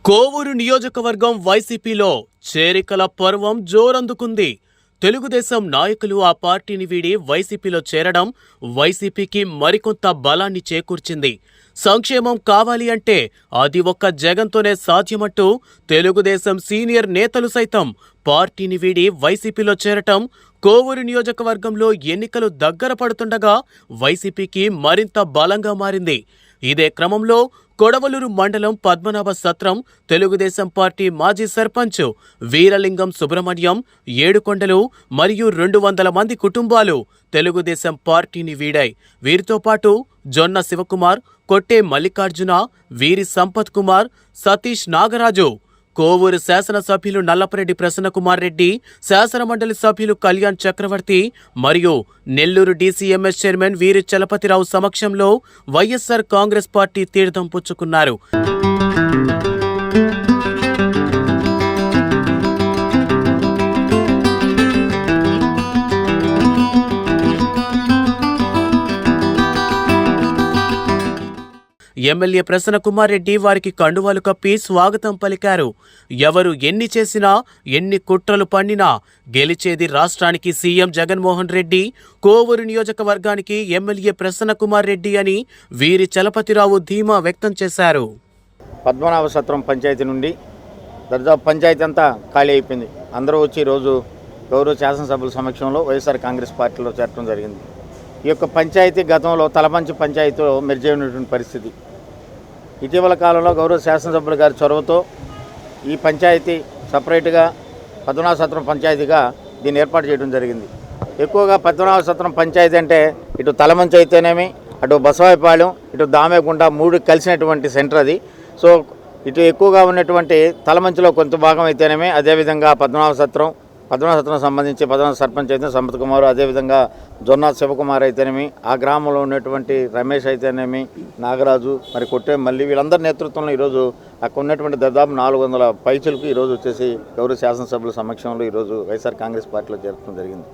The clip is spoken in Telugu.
కోవూరు నియోజకవర్గం వైసీపీలో చేరికల పర్వం జోరందుకుంది. తెలుగుదేశం నాయకులు ఆ పార్టీని వీడి వైసీపీలో చేరడం వైసీపీకి మరికొంత బలాన్ని చేకూర్చింది. సంక్షేమం కావాలి అంటే అది ఒక్క జగన్తోనే సాధ్యమంటూ తెలుగుదేశం సీనియర్ నేతలు సైతం పార్టీని వీడి వైసీపీలో చేరటం కోవూరు నియోజకవర్గంలో ఎన్నికలు దగ్గర పడుతుండగా వైసీపీకి మరింత బలంగా మారింది. ఇదే క్రమంలో కొడవలూరు మండలం పద్మనాభ సత్రం తెలుగుదేశం పార్టీ మాజీ సర్పంచ్ వీరలింగం సుబ్రహ్మణ్యం, ఏడుకొండలు మరియు 200 మంది కుటుంబాలు తెలుగుదేశం పార్టీని వీడాయి. వీరితో పాటు జొన్న శివకుమార్, కొట్టే మల్లికార్జున, వీరి సంపత్ కుమార్, సతీష్ నాగరాజు, కోవూరు శాసనసభ్యులు నల్లపరెడ్డి ప్రసన్నకుమార్ రెడ్డి, శాసనమండలి సభ్యులు కళ్యాణ్ చక్రవర్తి మరియు నెల్లూరు డీసీఎంఎస్ చైర్మన్ వీరి చలపతిరావు సమక్షంలో వైఎస్ఆర్ కాంగ్రెస్ పార్టీ తీర్థం పుచ్చుకున్నారు. ఎమ్మెల్యే ప్రసన్నకుమార్ రెడ్డి వారికి కండువాలు కప్పి స్వాగతం పలికారు. ఎవరు ఎన్ని చేసినా, ఎన్ని కుట్రలు పన్నినా గెలిచేది రాష్ట్రానికి సీఎం జగన్మోహన్ రెడ్డి, కోవూరు నియోజకవర్గానికి ఎమ్మెల్యే ప్రసన్నకుమార్ రెడ్డి అని వీరి చలపతిరావు ధీమా వ్యక్తం చేశారు. పద్మనాభ సత్రం పంచాయతీ నుండి దాదాపు పంచాయతీ అంతా ఖాళీ అయిపోయింది. అందరూ వచ్చి ఈరోజు గౌరవ శాసనసభ్యుల సమక్షంలో వైఎస్ఆర్ కాంగ్రెస్ పార్టీలో చేరడం జరిగింది. ఈ యొక్క పంచాయతీ గతంలో తలపంచి పంచాయతీలో మెర్జ్ అయినటువంటి పరిస్థితి. ఇటీవల కాలంలో గౌరవ శాసనసభ్యుల గారి చొరవతో ఈ పంచాయతీ సపరేట్గా పద్మనాభ సత్రం పంచాయతీగా దీన్ని ఏర్పాటు చేయడం జరిగింది. ఎక్కువగా పద్మనాభ సత్రం పంచాయతీ అంటే ఇటు తలమంచి అయితేనేమి, అటు బసవాయిపాలెం, ఇటు దామేగుండ 3 కలిసినటువంటి సెంటర్ అది. సో ఇటు ఎక్కువగా ఉన్నటువంటి తలమంచిలో కొంత భాగం అయితేనేమి, అదేవిధంగా పద్మనాభ సత్రం సంబంధించి పద్మనాభ సర్పంచ్ అయితే సంపత్ కుమార్, అదేవిధంగా జొన్న శివకుమార్ అయితేనేమి, ఆ గ్రామంలో ఉన్నటువంటి రమేష్ అయితేనేమి, నాగరాజు, మరి కొట్టే మల్లి, వీళ్ళందరి నేతృత్వంలో ఈరోజు అక్కడ ఉన్నటువంటి దాదాపు 400 పైచులకు ఈరోజు వచ్చేసి గౌరవ శాసనసభ్యుల సమక్షంలో ఈరోజు వైఎస్ఆర్ కాంగ్రెస్ పార్టీలో చేరడం జరిగింది.